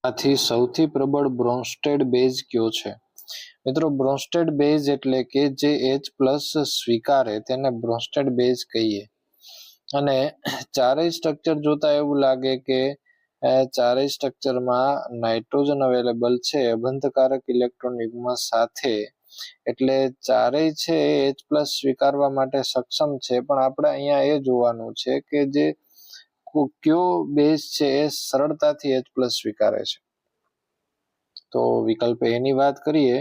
આથી સૌથી પ્રબળ બ્રોન્સ્ટેડ બેઝ કયો છે? મિત્રો, બ્રોન્સ્ટેડ બેઝ એટલે કે જે H+ સ્વીકારે તેને બ્રોન્સ્ટેડ બેઝ કહીએ. અને ચારેય સ્ટ્રક્ચર જોતા એવું લાગે કે ચારેય સ્ટ્રક્ચરમાં નાઇટ્રોજન અવેલેબલ છે અબંધકારક ઇલેક્ટ્રોન યુગ્મ સાથે, એટલે ચારેય છે H+ સ્વીકારવા માટે સક્ષમ છે. પણ આપણે અહીંયા એ જોવાનું છે કે જે કયો બેઝ છે એ સરળતાથી H+ સ્વીકારે છે. તો વિકલ્પ એ ની વાત કરીએ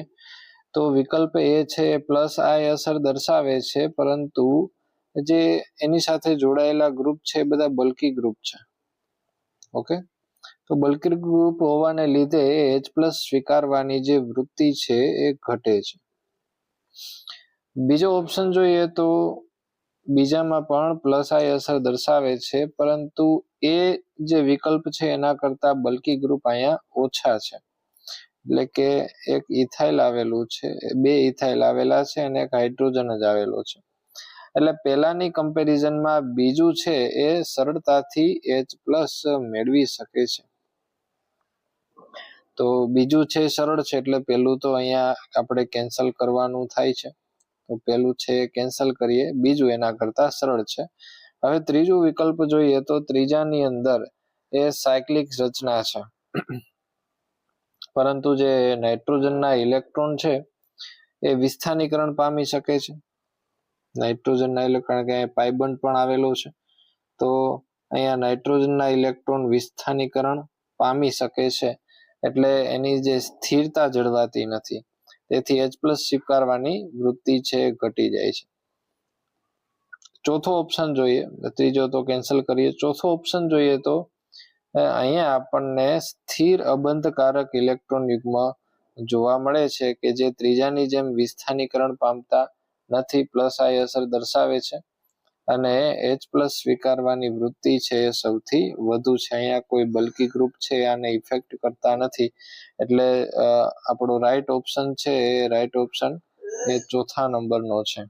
તો વિકલ્પ એ છે +I અસર દર્શાવે છે, પરંતુ જે એની સાથે જોડાયેલા ગ્રુપ છે એ બધા બલ્કી ગ્રુપ છે. ઓકે, તો બલ્કી ગ્રુપ હોવાને લીધે H+ સ્વીકારવાની જે વૃત્તિ છે એ ઘટે છે. બીજો ઓપ્શન જોઈએ તો બીજામાં પણ +I અસર દર્શાવે છે, પરંતુ એ જે વિકલ્પ છે એના કરતા બલ્કી ગ્રુપ અહીંયા ઓછા છે. એટલે કે એક ઇથાઇલ આવેલું છે, 2 ઇથાઇલ આવેલા છે અને એક હાઇડ્રોજન જ આવેલો છે. એટલે પહેલાની કમ્પેરિઝનમાં બીજું છે એ સરળતાથી H+ મેળવી શકે છે. તો બીજું છે સરળ છે એટલે પહેલું તો અહીંયા આપણે કેન્સલ કરવાનું થાય છે. તો પહેલું છે કેન્સલ કરીએ, બીજું એના કરતા સરળ છે. હવે ત્રીજું વિકલ્પ જોઈએ તો ત્રીજાની અંદર એ સાયક્લિક રચના છે, પરંતુ જે નાઇટ્રોજનના ઇલેક્ટ્રોન છે એ વિસ્થાનીકરણ પામી શકે છે. નાઇટ્રોજનના ઇલેક્ટ્રોન કે પાઇ બોન્ડ પણ આવેલો છે, તો અહીંયા નાઇટ્રોજનના ઇલેક્ટ્રોન વિસ્થાનીકરણ પામી શકે છે, એટલે એની જે સ્થિરતા જળવાતી નથી. તેથી H+ સ્વીકારવાની વૃત્તિ છે ઘટી જાય છે. ચોથો ઓપ્શન જોઈએ, ત્રીજો તો કેન્સલ કરીએ. ચોથો ઓપ્શન જોઈએ તો અહીંયા આપણને સ્થિર અબંધકારક ઇલેક્ટ્રોન યુગ્મ જોવા મળે છે કે જે ત્રીજાની જેમ વિસ્થાનીકરણ પામતા નથી, +I અસર દર્શાવે છે અને H+ સ્વીકારવાની વૃત્તિ છે એ સૌથી વધુ છે. અહીંયા કોઈ બલ્કી ગ્રુપ છે આને ઇફેક્ટ કરતા નથી, એટલે આપણો રાઈટ ઓપ્શન છે એ રાઈટ ઓપ્શન એ ચોથા નંબરનો છે.